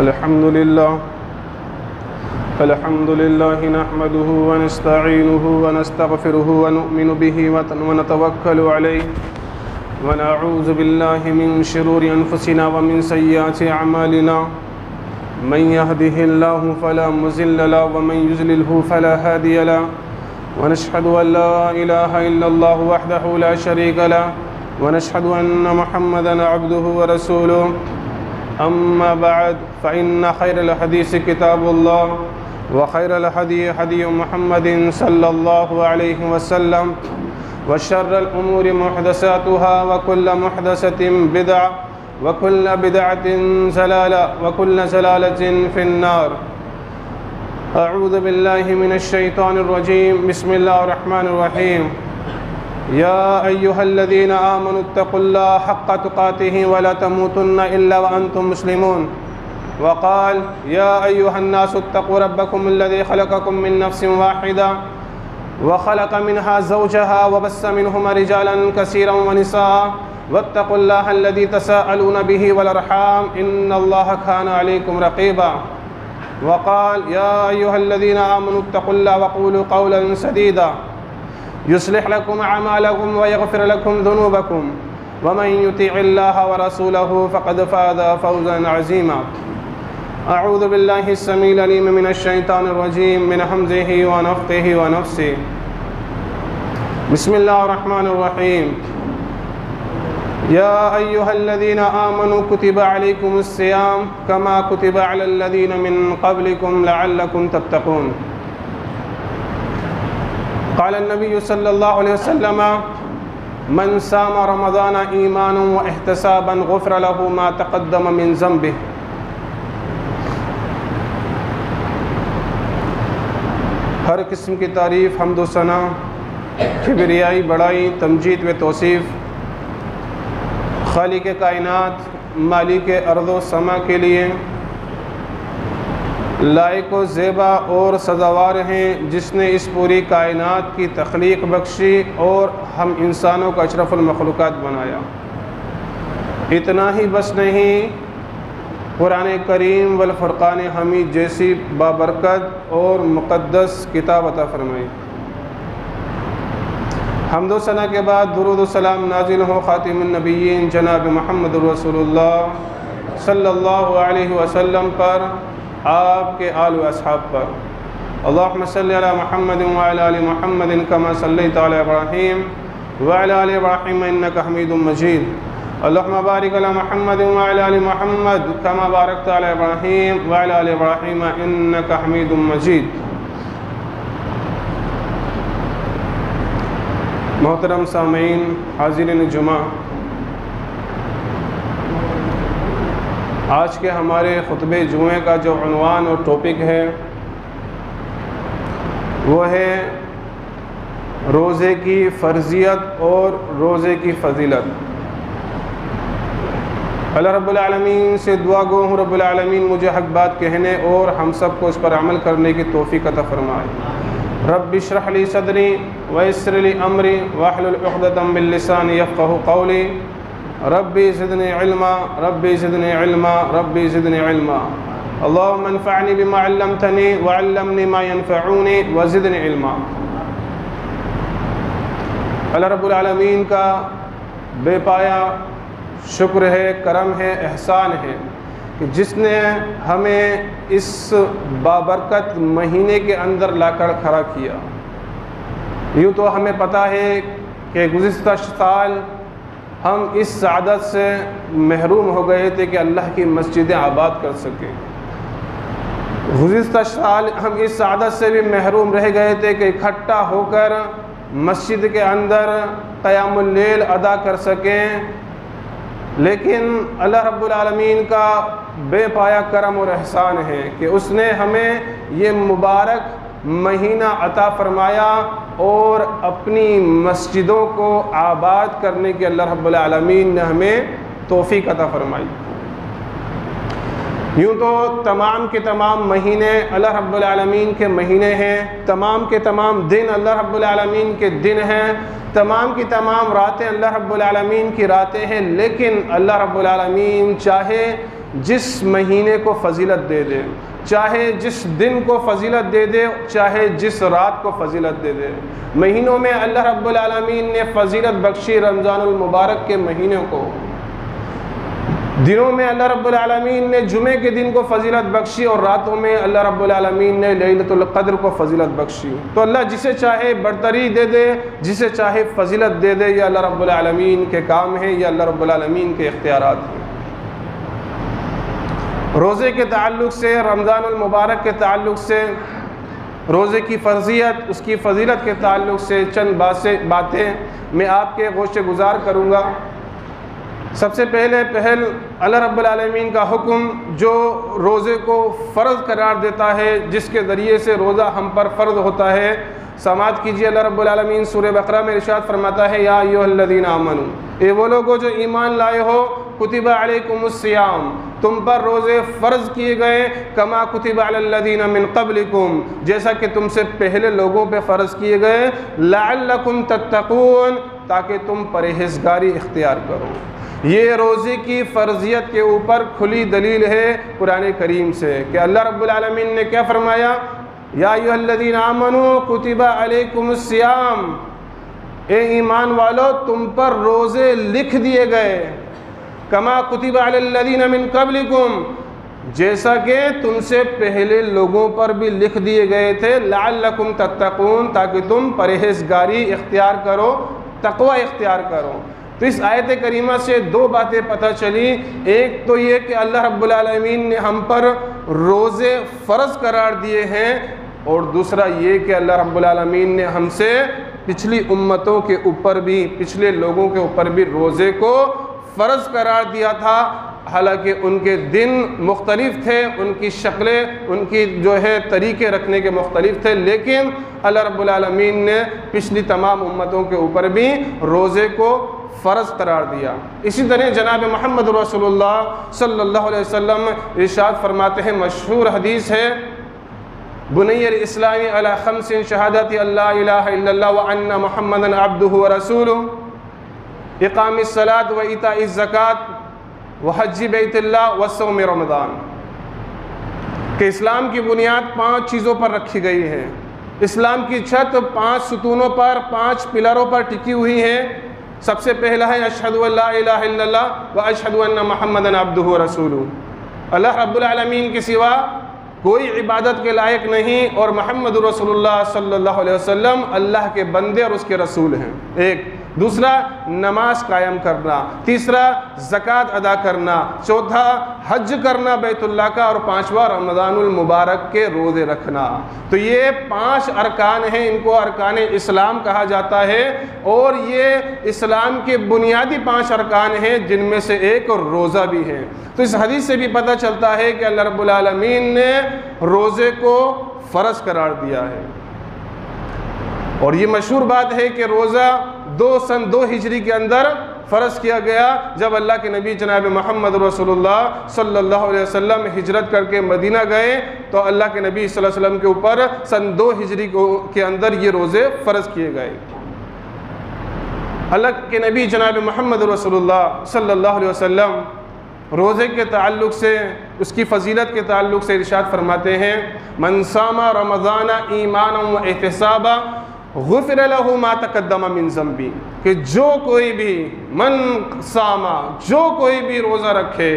अल्हम्दुलिल्लाह नहमदुहु व नस्तईनुहु व नस्तगफिरुहु व नु'मिनु बिही व नतवक्कलु अलैहि व नऊज़ु बिल्लाहि मिन शुरूरि अनफुसिना व मिन सय्यिआति अमालिना मन यहदिहिल्लाहु फला मुज़िल्ल लहु व मन युज़लिल्हु फला हादिय लहु व नशहदु अन ला इलाहा इल्लल्लाहु वहदहु ला शरीका लहु व नशहदु अन्न मुहम्मदन अब्दुहु व रसूलुहु अम्मा बअद फ़इन्न खैरल हदीस किताबुल्लाह व खैरल हदी हदी मुहम्मदिन सल्लल्लाहु अलैहि वसल्लम व शर्रल उमूरि मुहदसातुहा व कुल्ल मुहदसतिन बिदअह व कुल्ल बिदअतिन ज़लाला व कुल्ल ज़लालतिन फिन्नार। अऊज़ु बिल्लाहि मिनश शैतानिर रजीम। बिस्मिल्लाहिर रहमानिर रहीम। या अय्युहल्लज़ीना आमनुत्तक़ुल्लाह हक़्क़ तुक़ातिहि व ला तमूतुन्ना इल्ला व अंतुम मुस्लिमून। वक़ाल या अय्युहन्नासुत्तक़ू रब्बकुमुल्लज़ी ख़लक़कुम मिन नफ़्सिन वाहिदा व ख़लक़ मिन्हा ज़ौजहा व बस्स मिन्हुमा रिजालन कसीरन व निसाअ वत्तक़ुल्लाहल्लज़ी तसाअलून बिही वल अर्हाम इन्नल्लाहा काना अलैकुम रक़ीबा। वक़ाल या अय्युहल्लज़ीना आमनुत्तक़ुल्लाह वक़ूलू क़ौलन सदीदा युस्लिह लकुम अमालकुम व यग़फ़िर लकुम ज़ुनूबकुम व मन युतिइल्लाह व रसूलहु फ़क़द फ़ाज़ फ़ौज़न अज़ीमा। अऊज़ु बिल्लाहि अस्समीइल अलीम मिनश शैतानिर रजीम मिन हम्ज़िहि व नफ़्ख़िहि व नफ़्सिहि। बिस्मिल्लाहिर रहमानिर रहीम। या अय्युहल्लज़ीना आमनू कुतिबा अलैकुमुस सियाम कमा कुतिबा अलल्लज़ीना मिन क़ब्लिकुम लअल्लकुम तत्तक़ून। क़ाल नबी सल्लल्लाहु अलैहि वसल्लम मन साम रमज़ान ईमानन व इहतिसाबन गुफ़िर लहु मा तक़द्दम मिन ज़ंबिही। हर किस्म की तारीफ़ हम्द व सना किबरियाई बड़ाई तमजीद व तौसीफ़ खालिक कायनात मालिक अर्ज़ व समा के लिए लायक व ज़ेबा और सज़ावार हैं, जिसने इस पूरी कायनात की तख्लीक़ बख्शी और हम इंसानों का अशरफुल मखलूक़ात बनाया। इतना ही बस नहीं, कुरान करीम वल फ़ुरक़ान हमीद जैसी बाबरकत और मुक़द्दस किताब अता फ़रमाई। हम्द व सना के बाद दुरूद व सलाम नाज़िल हो ख़ातिमुन नबिय्यीन जनाब मुहम्मदुर रसूलुल्लाह सल्लल्लाहु अलैहि वसल्लम पर, आपके आल व अस्हाब पर। अल्लाहुम्मा सल्लि अला मुहम्मदिन व अला आलि मुहम्मदिन कमा सल्लैता अला इब्राहीम व अला आलि इब्राहीम इन्नका हमीदुम मजीद। अल्लाहुम्मा बारिक अला मुहम्मदिन व अला आलि मुहम्मद कमा बारकता अला इब्राहीम व अला आलि इब्राहीम इन्नका हमीदुम मजीद। मोहतरम सामीन, हाज़िरीन जुमा, आज के हमारे खुतबे जुमे का जो उन्वान और टॉपिक है वो है रोज़े की फ़र्ज़ियत और रोज़े की फ़ज़ीलत। अल्लाह रब्बुल आलमीन से दुआ गो हूँ रब्बुल आलमीन मुझे हक़ बात कहने और हम सब को उस पर अमल करने की तौफ़ीक़ अता फ़रमाए। रब्बि इश्रह ली सदरी व यस्सिर ली अमरी वहलुल उक़दतम मिन लिसानी यफ़क़हू क़ौली रब्बी ज़िदनी इल्मा रब्बी ज़िदनी इल्मा रब्बी ज़िदनी इल्मा। अल्लाहुम्मा अन्फ़अनी बिमा अल्लमतनी व अल्लिमनी मा यनफ़अूनी व ज़िदनी इल्मा। अल्लाह रब्बुल आलमीन का बेपाया शुक्र है, करम है, एहसान है कि जिसने हमें इस बाबरकत महीने के अंदर लाकर खड़ा किया। यूँ तो हमें पता है कि गुज़िश्ता साल हम इस सआदत से महरूम हो गए थे कि अल्लाह की मस्जिदें आबाद कर सकें। गुज़िश्ता साल हम इस सआदत से भी महरूम रह गए थे कि इकट्ठा होकर मस्जिद के अंदर क़यामुल लैल अदा कर सकें। लेकिन अल्लाह रब्बुल आलमीन का बेपाया करम और एहसान है कि उसने हमें ये मुबारक महीना अता फ़रमाया और अपनी मस्जिदों को आबाद करने की अल्लाह रब्बुल आलमीन ने हमें तौफ़ीक़ अता फ़रमाई। यूँ तो तमाम के तमाम महीने अल्लाह रब्बुल आलमीन के महीने हैं, तमाम के तमाम दिन अल्लाह रब्बुल आलमीन के दिन हैं, तमाम की तमाम रातें अल्लाह रब्बुल आलमीन की रातें हैं। लेकिन अल्लाह रब्बुल आलमीन चाहे जिस महीने को फजीलत दे दे, चाहे जिस दिन को फजीलत दे दे, चाहे जिस रात को फजीलत दे दे। महीनों में अल्लाह रब्बुल आलमीन ने फजीलत बख्शी रमज़ानुल मुबारक के महीनों को, दिनों में अल्लाह रब्बुल आलमीन ने जुमे के दिन को फजीलत बख्शी और रातों में अल्लाह रब्बुल आलमीन ने लैलतुल क़द्र को फजीलत बख्शी। तो अल्लाह जिसे चाहे बरतरी दे दे, जिसे चाहे फजीलत दे दे, यह अल्लाह रब्बुल आलमीन के काम है, यह अल्लाह रब्बुल आलमीन के इख्तियारात हैं। रोज़े के ताल्लुक़ से, रमज़ानुल मुबारक के ताल्लुक़ से, रोज़े की फ़र्ज़ियत, उसकी फ़जीलत के ताल्लुक़ से चंद बातें मैं आपके गोशे गुज़ार करूँगा। सबसे पहले अल्लाह रब्बुल आलमीन का हुक्म जो रोज़े को फ़र्ज़ करार देता है, जिसके ज़रिए से रोज़ा हम पर फ़र्ज़ होता है। समाअत कीजिए, अल्लाह रब्बुल आलमीन सूरह बक़रा में इरशाद फरमाता है, या अय्युहल्लज़ीना आमनू, ए वो लोगो जो ईमान लाए हो, कुतिबा अलैकुमुस्सियाम, तुम पर रोज़े फ़र्ज़ किए गए, कमा कुतिबा अलल्लज़ीना मिन क़ब्लिकुम, जैसा कि तुमसे पहले लोगों पे फ़र्ज़ किए गए, लअल्लकुम तत्तक़ून, ताकि तुम परहेज़गारी इख्तियार करो। ये रोज़े की फ़र्ज़ियत के ऊपर खुली दलील है कुरान करीम से कि अल्लाह रब्बुल आलमीन ने क्या फरमाया, या अय्युहल्लज़ीना आमनू कुतिबा अलैकुमुस्सियाम, ए ईमान वालो तुम पर रोज़े लिख दिए गए, कमा कुतिबा अलल्लज़ीना मिन क़ब्लिकुम, जैसा कि तुमसे पहले लोगों पर भी लिख दिए गए थे, लअल्लकुम तत्तक़ून, ताकि तुम परहेज़गारी इख्तियार करो, तक़वा इख्तियार करो। तो इस आयत करीमा से दो बातें पता चली। एक तो ये कि अल्लाह रब्बुल आलमीन ने हम पर रोज़े फ़र्ज़ करार दिए हैं, और दूसरा ये कि अल्लाह रब्बुल आलमीन ने हमसे पिछली उम्मतों के ऊपर भी, पिछले लोगों के ऊपर भी रोज़े को फ़र्ज़ करार दिया था। हालांकि उनके दिन मुख्तलिफ थे, उनकी शक्लें, उनकी जो है तरीक़े रखने के मुख्तलिफ थे, लेकिन अल्लाह रब्बुल आलमीन ने पिछली तमाम उम्मतों के ऊपर भी रोज़े को फ़र्ज़ करार दिया। इसी तरह जनाब मोहम्मद रसूलुल्लाह सल्लल्लाहु अलैहि वसल्लम इरशाद फरमाते हैं, मशहूर हदीस है, बुनियल इस्लामी अला खम्सिन शहादती अल्ला इलाहा इल्लल्लाह व अन्ना मुहम्मदन अब्दुहु व रसूलुहु, इक़ामिस सलात व इताइज़ ज़कात व हज्ज बैतिल्लाह व सौम रमज़ान, कि इस्लाम की बुनियाद 5 चीज़ों पर रखी गई है। इस्लाम की छत 5 सुतूनों पर, 5 पिलरों पर टिकी हुई है। सबसे पहला है अशहदु अल्ला इलाहा इल्लल्लाह व अशहदु अन्ना मुहम्मदन अब्दुहु व रसूलुहु, अल्लाह रब्बुल आलमीन के सिवा कोई इबादत के लायक नहीं और मोहम्मद रसूलुल्लाह सल्लल्लाहु अलैहि वसल्लम अल्लाह के बंदे और उसके रसूल हैं। एक, दूसरा नमाज कायम करना, तीसरा ज़कात अदा करना, चौथा हज करना बैतुल्लाह का, और पाँचवा रमज़ानुल मुबारक के रोज़े रखना। तो ये 5 अरकान हैं, इनको अरकान इस्लाम कहा जाता है, और ये इस्लाम के बुनियादी 5 अरकान हैं, जिनमें से एक रोज़ा भी है। तो इस हदीस से भी पता चलता है कि अल्लाह रब्बुल आलमीन ने रोज़े को फ़र्ज़ करार दिया है। और ये मशहूर बात है कि रोज़ा सन 2 हिजरी के अंदर फ़र्ज़ किया गया, जब अल्लाह के नबी जनाब मोहम्मद रसूलुल्लाह सल्लल्लाहु अलैहि वसल्लम हिजरत करके मदीना गए, तो अल्लाह के नबी सल्लल्लाहु अलैहि वसल्लम के ऊपर सन 2 हिजरी के अंदर ये रोज़े फ़र्ज़ किए गए। अल्लाह के नबी जनाब मोहम्मद रसूलुल्लाह सल्लल्लाहु अलैहि वसल्लम रोज़े के ताल्लुक़ से, उसकी फ़जीलत के ताल्लुक़ से इरशाद फरमाते हैं, मन सामा रमज़ाना ईमानन व एहतिसाबा गुफ़िर लहू मा तक़द्दम मिन ज़ंबी, कि जो कोई भी मन सामा, जो कोई भी रोज़ा रखे,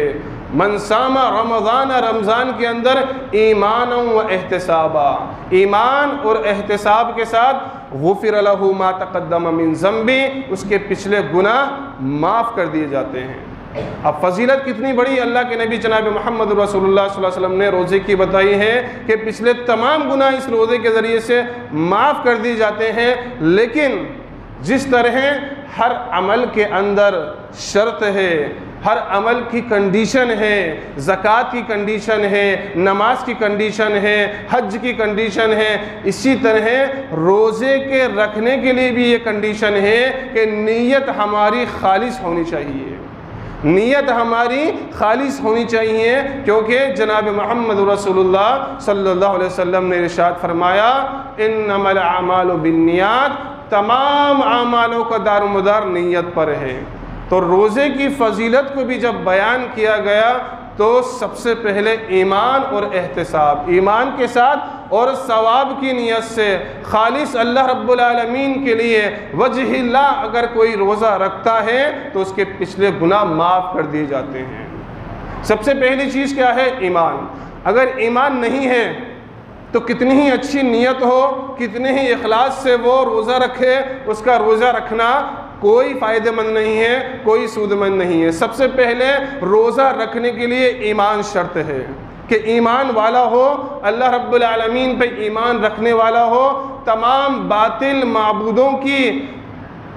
मन सामा रमज़ान, रमज़ान के अंदर ईमान व एहतिसाबा, ईमान और एहतिसाब के साथ, गुफ़िर लहू मा तक़द्दम मिन ज़ंबी, उसके पिछले गुनाह माफ़ कर दिए जाते हैं। अब फजीलत कितनी बड़ी अल्लाह के नबी जनाब मोहम्मद रसूलुल्लाह सल्लल्लाहु अलैहि वसल्लम ने रोज़े की बताई है कि पिछले तमाम गुनाह इस रोज़े के ज़रिए से माफ़ कर दिए जाते हैं। लेकिन जिस तरह हर अमल के अंदर शर्त है, हर अमल की कंडीशन है, ज़कात की कंडीशन है, नमाज की कंडीशन है, हज की कंडीशन है, इसी तरह रोज़े के रखने के लिए भी ये कंडीशन है कि नीयत हमारी खालिस होनी चाहिए, नीयत हमारी खालिस होनी चाहिए, क्योंकि जनाब मोहम्मद रसूलुल्लाह सल्लल्लाहु अलैहि वसल्लम ने इरशाद फरमाया, इन्नमल आमालु बिन्नियात, तमाम आमालों का दारोमदार नीयत पर है। तो रोज़े की फ़जीलत को भी जब बयान किया गया तो सबसे पहले ईमान और एहतिसाब, ईमान के साथ और सवाब की नीयत से खालिस अल्लाह रब्बुल आलमीन के लिए वजहिल्लाह अगर कोई रोज़ा रखता है तो उसके पिछले गुनाह माफ़ कर दिए जाते हैं। सबसे पहली चीज़ क्या है? ईमान। अगर ईमान नहीं है तो कितनी ही अच्छी नीयत हो, कितने ही इखलास से वो रोज़ा रखे, उसका रोज़ा रखना कोई फ़ायदेमंद नहीं है, कोई सूदमंद नहीं है। सबसे पहले रोज़ा रखने के लिए ईमान शर्त है कि ईमान वाला हो, अल्लाह रब्बुल आलमीन पे ईमान रखने वाला हो, तमाम बातिल माबूदों की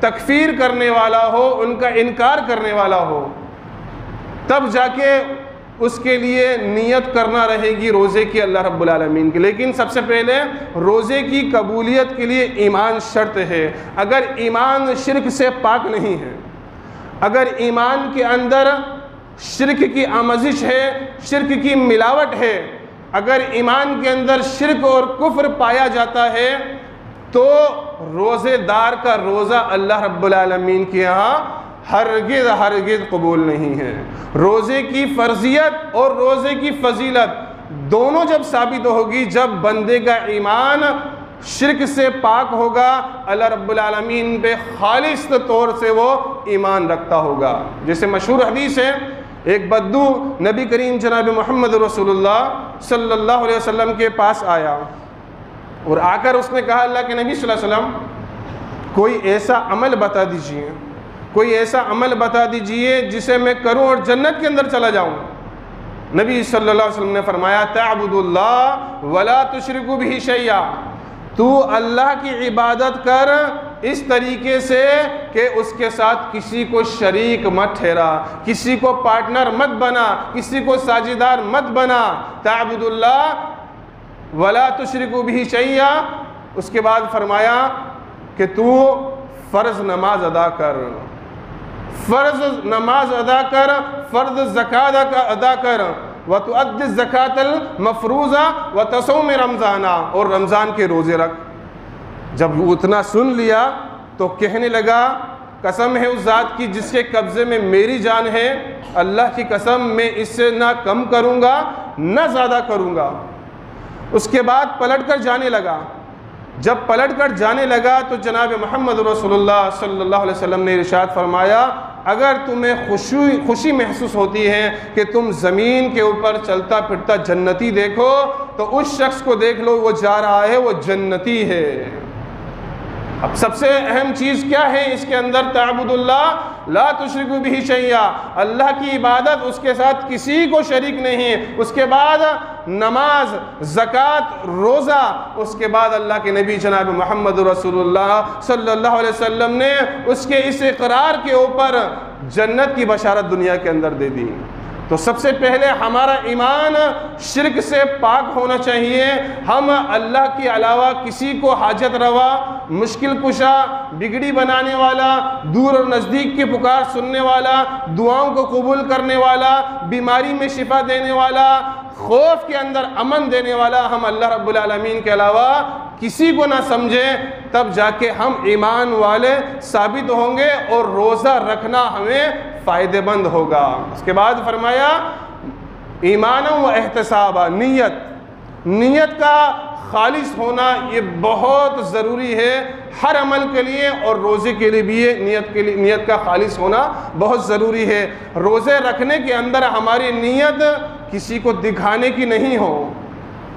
तकफीर करने वाला हो, उनका इनकार करने वाला हो, तब जाके उसके लिए नियत करना रहेगी रोज़े की अल्लाह रब्बुल आलमीन की। लेकिन सबसे पहले रोज़े की कबूलियत के लिए ईमान शर्त है। अगर ईमान शिर्क से पाक नहीं है, अगर ईमान के अंदर शिर्क की आमजिश है, शिर्क की मिलावट है, अगर ईमान के अंदर शिर्क और कुफ्र पाया जाता है तो रोज़ेदार का रोज़ा अल्लाह रब्बुल आलमीन के यहाँ हरगिज़ कबूल नहीं है। रोज़े की फ़र्जियत और रोज़े की फ़जीलत दोनों जब साबित होगी जब बंदे का ईमान शिर्क से पाक होगा, अल्लाह रब्बुल आलमीन पे खालिस तौर से वो ईमान रखता होगा। जैसे मशहूर हदीस है, एक बद्दू नबी करीम जनाब मोहम्मद रसूलुल्लाह सल्लल्लाहु अलैहि वसल्लम के पास आया और आकर उसने कहा, अल्लाह के नबी सल्लल्लाहु अलैहि वसल्लम कोई ऐसा अमल बता दीजिए, कोई ऐसा अमल बता दीजिए जिसे मैं करूं और जन्नत के अंदर चला जाऊं। नबी सल्लल्लाहु अलैहि वसल्लम ने फरमाया, तअबुदुल्लाह वला तुशरिकु बिही शैया, तू अल्लाह की इबादत कर इस तरीके से कि उसके साथ किसी को शरीक मत ठहरा, किसी को पार्टनर मत बना, किसी को साझेदार मत बना। तअबुदुल्लाह वला तुशरिकु बिही शैया। उसके बाद फरमाया कि तू फ़र्ज़ नमाज अदा कर, फ़र्ज़ नमाज अदा कर, फ़र्ज़ ज़कात अदा कर, व तुअद्दि ज़कातल मफ़रूज़ा व तसूम रमज़ाना, और रमज़ान के रोज़े रख। जब वो उतना सुन लिया तो कहने लगा, कसम है उस ज़ात की जिसके कब्ज़े में मेरी जान है, अल्लाह की कसम मैं इससे ना कम करूँगा ना ज़्यादा करूँगा। उसके बाद पलट कर जाने लगा। जब पलट कर जाने लगा तो जनाब मोहम्मद रसूलुल्लाह सल्लल्लाहु अलैहि वसल्लम ने इरशाद फरमाया, अगर तुम्हें खुशी महसूस होती है कि तुम ज़मीन के ऊपर चलता फिरता जन्नती देखो तो उस शख्स को देख लो, वो जा रहा है, वो जन्नती है। अब सबसे अहम चीज़ क्या है इसके अंदर? तअबुदुल्लाह ला तुशरिकु बिही शैया, अल्लाह की इबादत, उसके साथ किसी को शरीक नहीं। उसके बाद नमाज, ज़कात, रोज़ा, उसके बाद अल्लाह के नबी जनाब मोहम्मद रसूलुल्लाह सल्लल्लाहु अलैहि वसल्लम ने उसके इस इक़रार के ऊपर जन्नत की बशारत दुनिया के अंदर दे दी। तो सबसे पहले हमारा ईमान शिर्क से पाक होना चाहिए। हम अल्लाह के अलावा किसी को हाजत रवा, मुश्किल कुशा, बिगड़ी बनाने वाला, दूर और नज़दीक की पुकार सुनने वाला, दुआओं को कबूल करने वाला, बीमारी में शिफा देने वाला, खौफ के अंदर अमन देने वाला, हम अल्लाह रब्बुल आलमीन के अलावा किसी को ना समझें, तब जाके हम ईमान वाले साबित होंगे और रोज़ा रखना हमें फ़ायदेमंद होगा। उसके बाद फरमाया ईमान व एहतिसाबा, नीयत का खालिस होना ये बहुत ज़रूरी है हर अमल के लिए, और रोज़े के लिए भी ये नीयत का खालिस होना बहुत ज़रूरी है। रोज़े रखने के अंदर हमारी नीयत किसी को दिखाने की नहीं हो,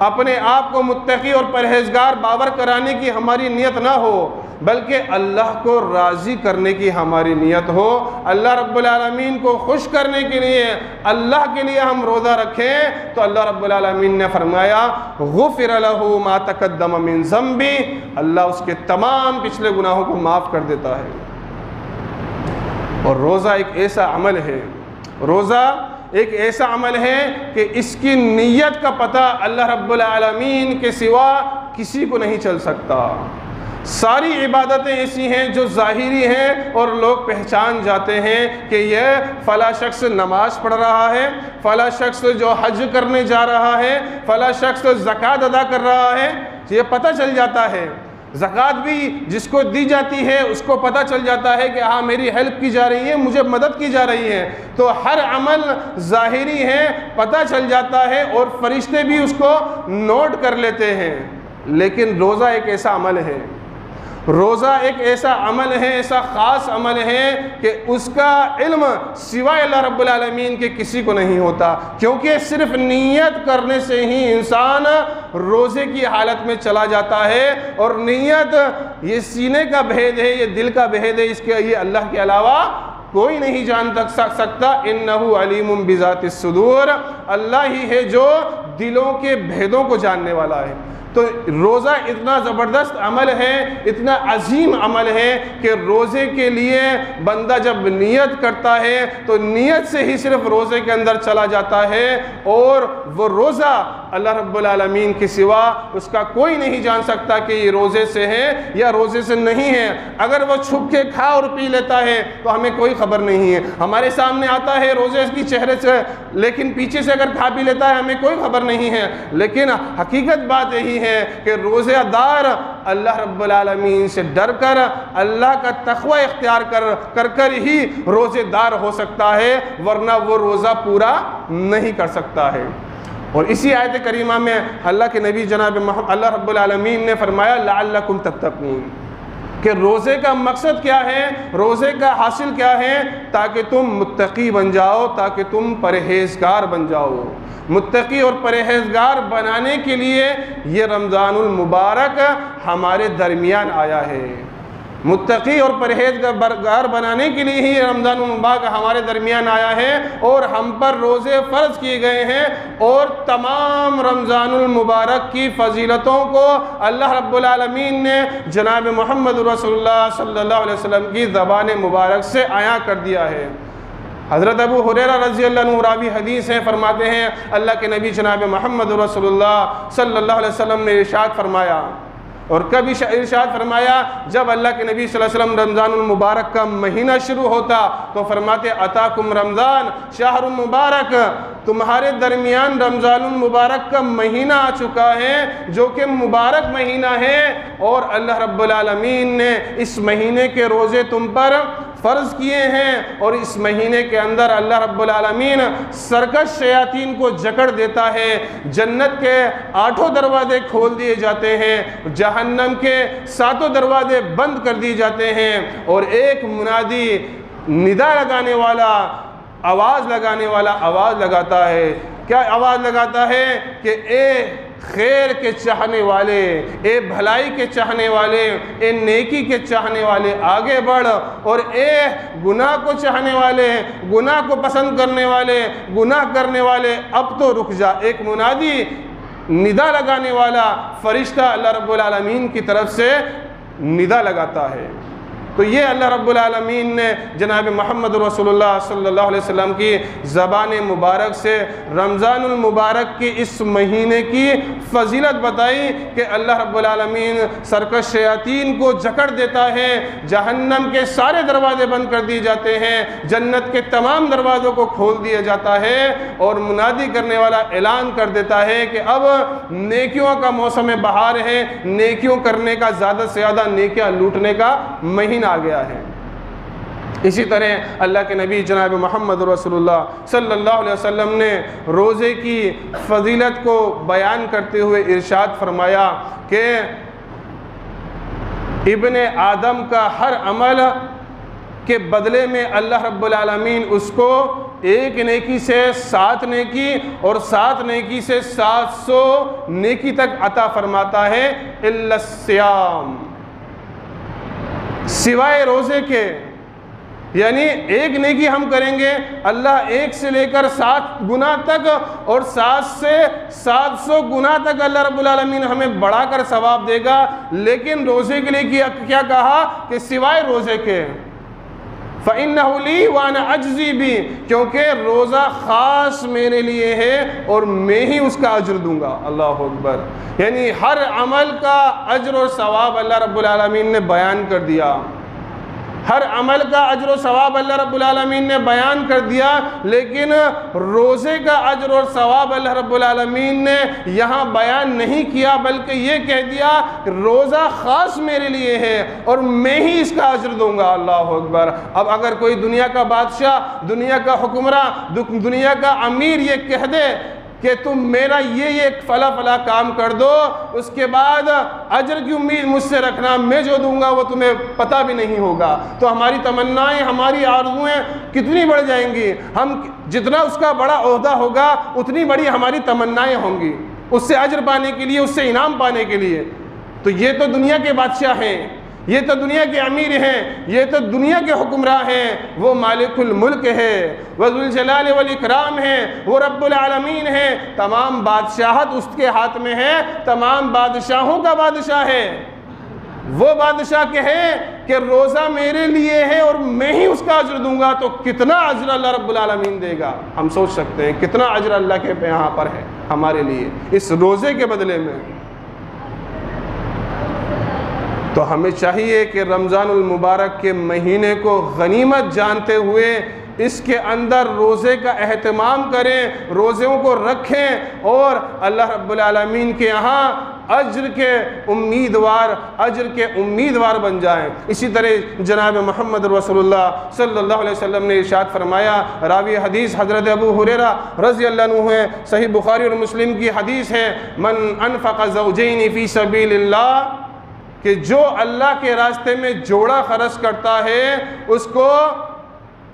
अपने आप को मुत्तकी और परहेजगार बावर कराने की हमारी नीयत ना हो, बल्कि अल्लाह को राज़ी करने की हमारी नीयत हो। अल्लाह रब्बुल आलमीन को खुश करने के लिए, अल्लाह के लिए हम रोज़ा रखें तो अल्लाह रब्बुल आलमीन ने फरमाया, गुफ़िर लहू मा तक़द्दम मिन ज़म्बी, अल्लाह उसके तमाम पिछले गुनाहों को माफ़ कर देता है। और रोज़ा एक ऐसा अमल है, रोज़ा एक ऐसा अमल है कि इसकी नीयत का पता अल्लाह रब्बुल आलमीन के सिवा किसी को नहीं चल सकता। सारी इबादतें ऐसी हैं जो ज़ाहिरी हैं और लोग पहचान जाते हैं कि यह फ़ला शख्स नमाज़ पढ़ रहा है, फ़ला शख्स जो हज करने जा रहा है, फ़ला शख्स ज़कात अदा कर रहा है, ये पता चल जाता है। ज़कात भी जिसको दी जाती है उसको पता चल जाता है कि हाँ मेरी हेल्प की जा रही है, मुझे मदद की जा रही है। तो हर अमल ज़ाहिरी है, पता चल जाता है और फरिश्ते भी उसको नोट कर लेते हैं। लेकिन रोज़ा एक ऐसा अमल है, रोज़ा एक ऐसा अमल है, ऐसा ख़ास अमल है कि उसका इल्म सिवाय अल्लाह रब्बुल आलमीन के किसी को नहीं होता, क्योंकि सिर्फ नीयत करने से ही इंसान रोज़े की हालत में चला जाता है। और नीयत ये सीने का भेद है, ये दिल का भेद है, इसके ये अल्लाह के अलावा कोई नहीं जान तक सकता। इन्नहु अलीमुम बिज़ातिस सुदूर, अल्लाह ही है जो दिलों के भेदों को जानने वाला है। तो रोज़ा इतना ज़बरदस्त अमल है, इतना अजीम अमल है कि रोज़े के लिए बंदा जब नियत करता है तो नियत से ही सिर्फ रोज़े के अंदर चला जाता है, और वो रोज़ा अल्लाह रब्बुल आलमीन के सिवा उसका कोई नहीं जान सकता कि ये रोज़े से है या रोज़े से नहीं है। अगर वो छुप के खा और पी लेता है तो हमें कोई खबर नहीं है, हमारे सामने आता है रोज़े की चेहरे से, लेकिन पीछे से अगर खा पी लेता है हमें कोई खबर नहीं है। लेकिन हकीकत बात यही है कि रोज़ेदार अल्लाह रब्बुल आलमीन से डर कर, अल्लाह का तक़वा इख्तियार कर ही रोज़ेदार हो सकता है, वरना वो रोज़ा पूरा नहीं कर सकता है। और इसी आयत करीमा में अल्लाह के नबी जनाब अल्लाह रब्बुल आलमीन ने फरमाया लअल्लकुम तत्तकून, कि रोज़े का मकसद क्या है, रोज़े का हासिल क्या है, ताकि तुम मुत्तकी बन जाओ, ताकि तुम परहेज़गार बन जाओ। मुत्तकी और परहेज़गार बनाने के लिए ये रमज़ानुल मुबारक हमारे दरमियान आया है। मुत्तकी और परहेज़गार बनाने के लिए ही रमज़ानुल मुबारक हमारे दरमियान आया है, और हम पर रोज़े फ़र्ज़ किए गए हैं। और तमाम रमज़ानुल मुबारक की फ़जीलतों को अल्लाह रब्बुल आलमीन ने जनाब मोहम्मद रसूलुल्लाह सल्लल्लाहु अलैहि वसल्लम की ज़बान मुबारक से आया कर दिया है। हज़रत अबू हुरैरा रज़ियल्लाहु अन्हु रावी हदीस हैं, फरमाते हैं अल्लाह के नबी जनाब मोहम्मद रसूलुल्लाह सल्लल्लाहु अलैहि वसल्लम ने इरशाद फरमाया, और कभी इरशाद फरमाया जब अल्लाह के नबी सल्लल्लाहु अलैहि वसल्लम रमज़ानुल मुबारक का महीना शुरू होता तो फरमाते अताकुम रमज़ान शहरुल मुबारक, तुम्हारे दरमियान रमज़ानुल मुबारक का महीना आ चुका है जो कि मुबारक महीना है, और अल्लाह रब्बुल आलमीन ने इस महीने के रोज़े तुम पर फ़र्ज़ किए हैं। और इस महीने के अंदर अल्लाह रब्बुल आलमीन सरकश शयातीन को जकड़ देता है, जन्नत के 8 दरवाजे खोल दिए जाते हैं, जहन्नम के 7 दरवाजे बंद कर दिए जाते हैं, और एक मुनादी निदा लगाने वाला, आवाज़ लगाने वाला आवाज़ लगाता है। क्या आवाज़ लगाता है कि ए खैर के चाहने वाले, ए भलाई के चाहने वाले, ए नेकी के चाहने वाले आगे बढ़, और ए गुनाह को चाहने वाले, गुनाह को पसंद करने वाले, गुनाह करने वाले अब तो रुक जा। एक मुनादी निदा लगाने वाला फरिश्ता अल्लाह रब्बुल आलमीन की तरफ से निदा लगाता है। तो ये अल्लाह रब्बुल आलमीन ने जनाब मोहम्मद रसूलुल्लाह सल्लल्लाहु अलैहि वसल्लम की ज़बान मुबारक से रमज़ानुल मुबारक के इस महीने की फ़जीलत बताई कि अल्लाह रब्बुल आलमीन सरकश शयातीन को जकड़ देता है, जहन्नम के सारे दरवाजे बंद कर दिए जाते हैं, जन्नत के तमाम दरवाज़ों को खोल दिया जाता है, और मुनादी करने वाला ऐलान कर देता है कि अब नेकियों का मौसम बहार है, नेकियों करने का, ज़्यादा से ज़्यादा नेकियां लूटने का महीना आ गया है। इसी तरह अल्लाह के नबी जनाब मोहम्मद रसूलुल्लाह सल्लल्लाहु अलैहि वसल्लम ने रोज़े की फ़जीलत को बयान करते हुए इरशाद फरमाया कि इब्ने आदम का हर अमल के बदले में अल्लाह रब्बुल आलमीन उसको एक नेकी से 7 नेकी और 7 नेकी से 700 नेकी तक अता फरमाता है, इल्ला सियाम, सिवाय रोज़े के। यानी एक नेकी हम करेंगे, अल्लाह 1 से लेकर 7 गुना तक और 7 से 700 गुना तक अल्लाह रब्बुल आलमीन हमें बढ़ाकर सवाब देगा। लेकिन रोज़े के लिए क्या कहा कि सिवाय रोज़े के, फ़इन्नहु ली व अना अज्ज़ी बी, क्योंकि रोज़ा ख़ास मेरे लिए है और मैं ही उसका अज्र दूंगा। अल्लाहु अकबर। यानी हर अमल का अज्र और सवाब अल्लाह रब्बुल आलमीन ने बयान कर दिया। हर अमल का अजर और सवाब अल्लाह रब्बुल आलमीन ने बयान कर दिया, लेकिन रोज़े का अजर और सवाब अल्लाह रब्बुल आलमीन ने यहाँ बयान नहीं किया, बल्कि ये कह दिया रोज़ा ख़ास मेरे लिए है और मैं ही इसका अजर दूंगा। अल्लाह अकबर। अब अगर कोई दुनिया का बादशाह, दुनिया का हुक्मरान, दुनिया का अमीर ये कह दे कि तुम मेरा ये फला फला काम कर दो, उसके बाद अजर की उम्मीद मुझसे रखना, मैं जो दूंगा वो तुम्हें पता भी नहीं होगा, तो हमारी तमन्नाएं, हमारी आरज़ुएं कितनी बढ़ जाएंगी। हम जितना उसका बड़ा ओहदा होगा उतनी बड़ी हमारी तमन्नाएं होंगी उससे अजर पाने के लिए, उससे इनाम पाने के लिए। तो ये तो दुनिया के बादशाह हैं, ये तो दुनिया के अमीर हैं, ये तो दुनिया के हुक्मरान हैं। वो मालिकुल मुल्क है, वह ज़ुल जलाल वल इकराम है, वो रब्बुल आलमीन है। तमाम बादशाहत उसके हाथ में है, तमाम बादशाहों का बादशाह है। वो बादशाह कहे कि रोज़ा मेरे लिए है और मैं ही उसका अजर दूंगा, तो कितना अजर अल्लाह रब्बुल आलमीन देगा। हम सोच सकते हैं कितना अजर अल्लाह के यहाँ पर है हमारे लिए इस रोज़े के बदले में। तो हमें चाहिए कि रमज़ानुल मुबारक के महीने को गनीमत जानते हुए इसके अंदर रोज़े का एहतमाम करें, रोज़ों को रखें और अल्लाह रब्बुल आलमीन के यहाँ अज्र के उम्मीदवार बन जाएं। इसी तरह जनाब मोहम्मद रसूलुल्लाह सल्लल्लाहु अलैहि वसल्लम ने इरशाद फरमाया, रावी हदीस हज़रत अबू हुरैरा रज़ी अल्लाह अन्हु है, सही बुखारी और मुस्लिम की हदीस है, मन अनफ़क़ ज़ौजैन फ़ी सबीलिल्लाह, कि जो अल्लाह के रास्ते में जोड़ा खर्च करता है उसको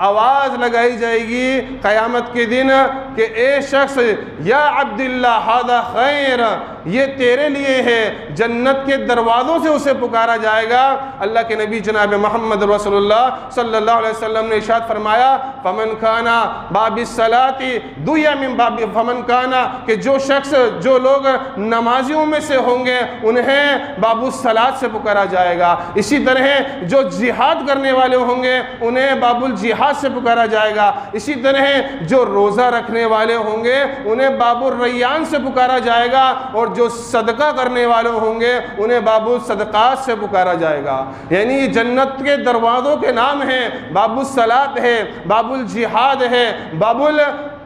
आवाज़ लगाई जाएगी क़यामत के दिन कि ए शख्स, या अब्दुल्ला हादा खैर, ये तेरे लिए है। जन्नत के दरवाज़ों से उसे पुकारा जाएगा। अल्लाह के नबी जनाब मोहम्मद रसूलुल्लाह सल्लल्लाहु अलैहि वसल्लम ने इरशाद फरमाया, फमन खाना बाबिस सलाती दुया मिन बाबी, फमन खाना, कि जो शख्स, जो लोग नमाजियों में से होंगे उन्हें बाबुस सलात से पुकारा जाएगा। इसी तरह जो जिहाद करने वाले होंगे उन्हें बाबुल जिहाद से पुकारा जाएगा। इसी तरह जो रोज़ा रखने वाले होंगे उन्हें बाबुल रैयान से पुकारा जाएगा, और जो सदका करने वाले होंगे उन्हें बाबुल सदकात से पुकारा जाएगा। यानी जन्नत के दरवाज़ों के नाम हैं, बाबुल सलात है, बाबुल जिहाद है, बाबुल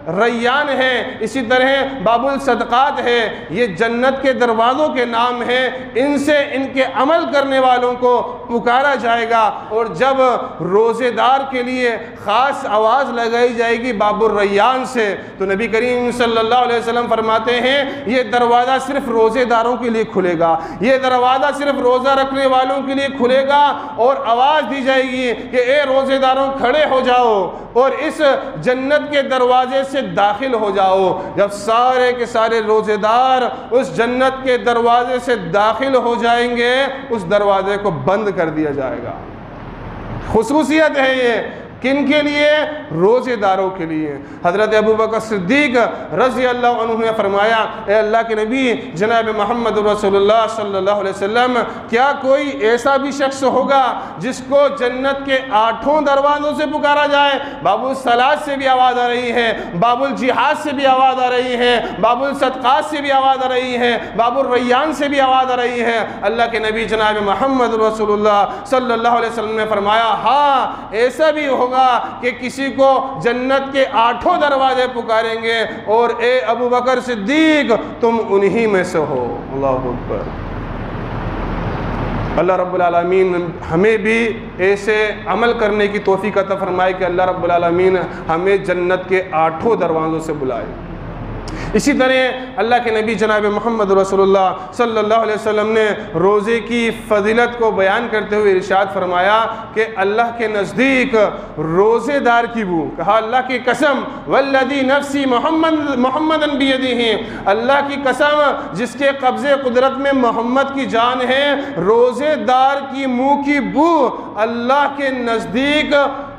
रैयान है, इसी तरह बाबुल सदकात है। ये जन्नत के दरवाज़ों के नाम हैं, इनसे इनके अमल करने वालों को पुकारा जाएगा। और जब रोज़ेदार के लिए ख़ास आवाज़ लगाई जाएगी बाबुल रैयान से, तो नबी करीम सल्लल्लाहु अलैहि वसल्लम फरमाते हैं ये दरवाज़ा सिर्फ रोज़ेदारों के लिए खुलेगा, ये दरवाज़ा सिर्फ रोज़ा रखने वालों के लिए खुलेगा, और आवाज़ दी जाएगी कि ए रोज़ेदारों खड़े हो जाओ और इस जन्नत के दरवाजे से दाखिल हो जाओ। जब सारे के सारे रोज़ेदार उस जन्नत के दरवाजे से दाखिल हो जाएंगे, उस दरवाजे को बंद कर दिया जाएगा। खुसूसियत है ये, किन के लिए? रोज़ेदारों के लिए। हज़रत अबू बकर सिद्दीक़ रज़ी अल्लाह अन्हु ने फरमाया, ए अल्लाह के नबी जनाब मोहम्मद रसूलुल्लाह सल्लल्लाहु अलैहि वसल्लम, क्या कोई ऐसा भी शख्स होगा जिसको जन्नत के 8 दरवाज़ों से पुकारा जाए? बाबुल सलात से भी आवाज़ आ रही है, बाबुल जिहाद से भी आवाज़ आ रही है, बाबुल सदक़ात से भी आवाज़ आ रही है, बाबुल रैयान से भी आवाज़ आ रही है। अल्लाह के नबी जनाब मोहम्मद रसूलुल्लाह सल्लल्लाहु अलैहि वसल्लम ने फरमाया, हाँ ऐसा भी होगा कि किसी को जन्नत के 8 दरवाजे पुकारेंगे, और ए अबू बकर सिद्दीक तुम उन्हीं में से हो। अल्लाहु अकबर। अल्लाह रब्बुल आलमीन हमें भी ऐसे अमल करने की तौफीक अता फरमाए कि अल्लाह रब्बुल आलमीन हमें जन्नत के 8 दरवाज़ों से बुलाए। इसी तरह अल्लाह के नबी जनाब मोहम्मद रसूलुल्लाह सल्लल्लाहु अलैहि वसल्लम ने रोज़े की फ़ज़ीलत को बयान करते हुए इरशाद फरमाया कि अल्लाह के नज़दीक रोज़ेदार की बू, कहा अल्लाह की कसम, वल्लज़ी नफ़्सी मोहम्मदन बियदिही, अल्लाह की कसम जिसके कब्ज़े कुदरत में मोहम्मद की जान है, रोज़ेदार की मुँह की बू अल्लाह के नज़दीक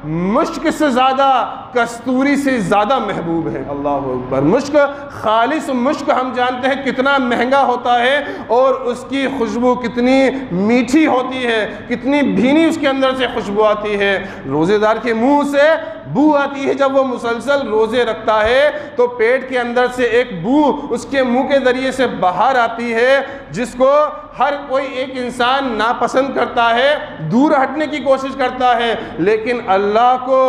मुश्क से ज़्यादा कस्तूरी से ज़्यादा महबूब है। अल्लाह अकबर। मुश्क, खालिस मुश्क हम जानते हैं कितना महंगा होता है और उसकी खुशबू कितनी मीठी होती है, कितनी भीनी उसके अंदर से खुशबू आती है। रोज़ेदार के मुंह से बू आती है। जब वो मुसलसल रोज़े रखता है तो पेट के अंदर से एक बू उसके मुंह के ज़रिए से बाहर आती है, जिसको हर कोई एक इंसान नापसंद करता है, दूर हटने की कोशिश करता है। लेकिन अल्लाह को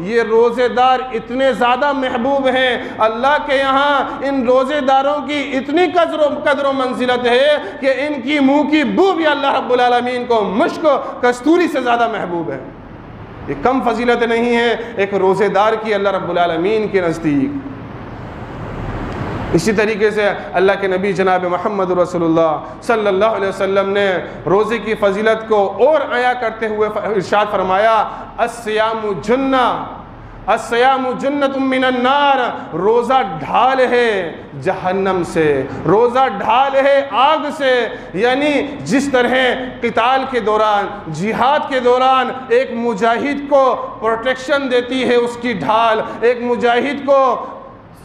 ये रोज़ेदार इतने ज़्यादा महबूब हैं, अल्लाह के यहाँ इन रोज़ेदारों की इतनी कदर मंजिलत है कि इनकी मुंह की बू भी अल्लाह रब्बुल आलमीन को मुश्क कस्तूरी से ज़्यादा महबूब है। ये कम फजीलत नहीं है एक रोज़ेदार की अल्लाह रब्बुल आलमीन के नज़दीक। इसी तरीके से अल्लाह के नबी जनाब मोहम्मद रसूलुल्लाह सल्लल्लाहु अलैहि वसल्लम ने रोज़े की फजीलत को और आया करते हुए इरशाद फरमाया, अस्सियामु जुन्ना, अस्सियामु जुन्नतुम मिनन नार, रोज़ा ढाल है जहन्नम से, रोज़ा ढाल है आग से। यानी जिस तरह क़िताल के दौरान, जिहाद के दौरान एक मुजाहिद को प्रोटेक्शन देती है उसकी ढाल, एक मुजाहिद को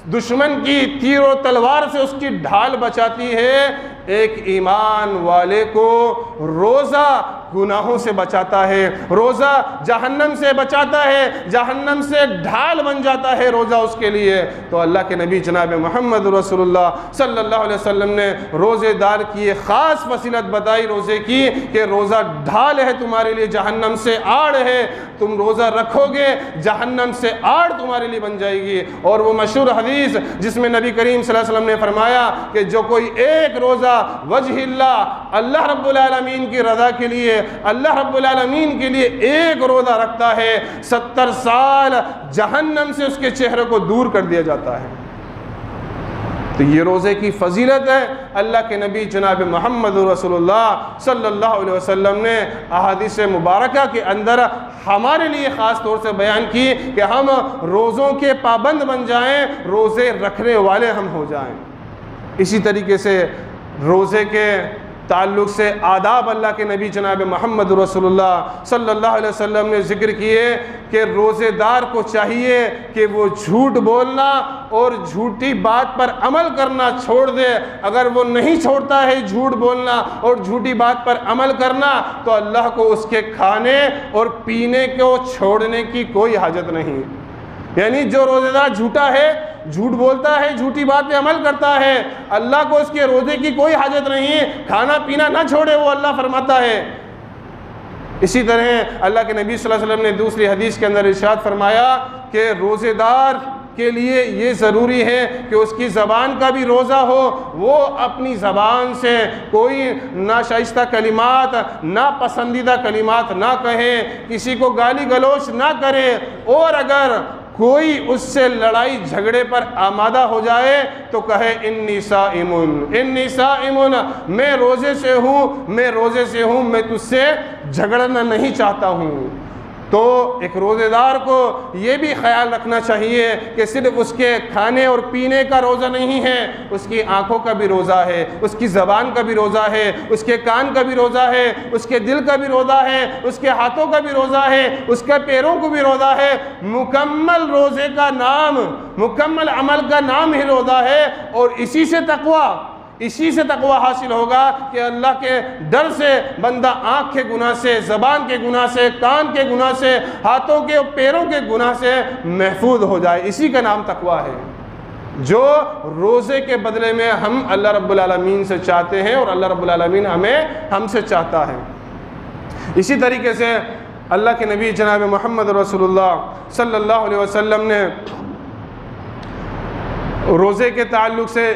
दुश्मन की तीर और तलवार से उसकी ढाल बचाती है, एक ईमान वाले को रोज़ा गुनाहों से बचाता है, रोज़ा जहन्नम से बचाता है, जहन्नम से ढाल बन जाता है रोज़ा उसके लिए। तो अल्लाह के नबी जनाब मोहम्मद रसूलुल्लाह सल्लल्लाहु अलैहि वसल्लम ने रोज़ेदार की एक ख़ास फसीलत बताई रोज़े की कि रोज़ा ढाल है तुम्हारे लिए, जहन्नम से आड़ है, तुम रोज़ा रखोगे जहन्नम से आड़ तुम्हारे लिए बन जाएगी। और वो मशहूर हदीस जिसमें नबी करीम सल्लल्लाहु अलैहि वसल्लम ने फरमाया कि जो कोई एक रोज़ा वजहिल्लाह, अल्लाह रब्बुल आलमीन की रज़ा के लिए, अल्लाह रब्बुल आलमीन के लिए एक रोज़ा रखता है, 70 साल जहन्नम से उसके चेहरे को दूर कर दिया जाता है। तो ये रोज़े की फजीलत है। अल्लाह के नबी जनाब मोहम्मद रसूलुल्लाह सल्लल्लाहु अलैहि वसल्लम ने अहादीस मुबारका के अंदर हमारे लिए ख़ास तौर से बयान की कि हम रोज़ों के पाबंद बन जाएं, रोज़े रखने वाले हम हो जाएं। इसी तरीके से रोज़े के ताल्लुक़ से आदाब अल्लाह के नबी जनाब मोहम्मद रसूलुल्लाह सल्लल्लाहु अलैहि वसल्लम ने ज़िक्र किए कि रोज़ेदार को चाहिए कि वो झूठ बोलना और झूठी बात पर अमल करना छोड़ दे। अगर वो नहीं छोड़ता है झूठ बोलना और झूठी बात पर अमल करना, तो अल्लाह को उसके खाने और पीने को छोड़ने की कोई हाजत नहीं। यानी जो रोज़ेदार झूठा है, झूठ बोलता है, झूठी बात पे अमल करता है, अल्लाह को उसके रोज़े की कोई हाजत नहीं, खाना पीना ना छोड़े, वो अल्लाह फरमाता है। इसी तरह अल्लाह के नबी सल्लल्लाहु अलैहि वसल्लम ने दूसरी हदीस के अंदर इरशाद फरमाया कि रोज़ेदार के लिए ये ज़रूरी है कि उसकी ज़बान का भी रोज़ा हो, वो अपनी ज़बान से कोई नाशाइस्ता कलिमात, ना पसंदीदा कलिमात ना कहे, किसी को गाली गलौच ना करे, और अगर कोई उससे लड़ाई झगड़े पर आमादा हो जाए तो कहे इन्नी साइमुन, इन्नी साइमुन, मैं रोज़े से हूँ, मैं रोज़े से हूँ, मैं तुझसे झगड़ना नहीं चाहता हूँ। तो एक रोज़ेदार को ये भी ख्याल रखना चाहिए कि सिर्फ उसके खाने और पीने का रोज़ा नहीं है, उसकी आँखों का भी रोज़ा है, उसकी ज़बान का भी रोज़ा है, उसके कान का भी रोज़ा है, उसके दिल का भी रोज़ा है, उसके हाथों का भी रोज़ा है, उसके पैरों को भी रोज़ा है। मुकम्मल रोज़े का नाम, मुकम्मल अमल का नाम ही रोज़ा है। और इसी से तक़वा हासिल होगा कि अल्लाह के डर से बंदा आँख के गुनाह से, ज़बान के गुनाह से, कान के गुनाह से, हाथों के और पैरों के गुनाह से महफूज हो जाए। इसी का नाम तक़वा है, जो रोज़े के बदले में हम अल्लाह रब्बुल आलमीन से चाहते हैं और अल्लाह रब्बुल आलमीन हमसे चाहता है। इसी तरीके से अल्लाह के नबी जनाब मोहम्मद रसूलुल्लाह सल्लल्लाहु अलैहि वसल्लम ने रोज़े के ताल्लुक़ से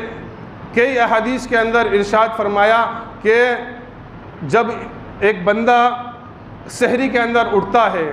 कई अहादीस के अंदर इरशाद फरमाया कि जब एक बंदा सहरी के अंदर उठता है,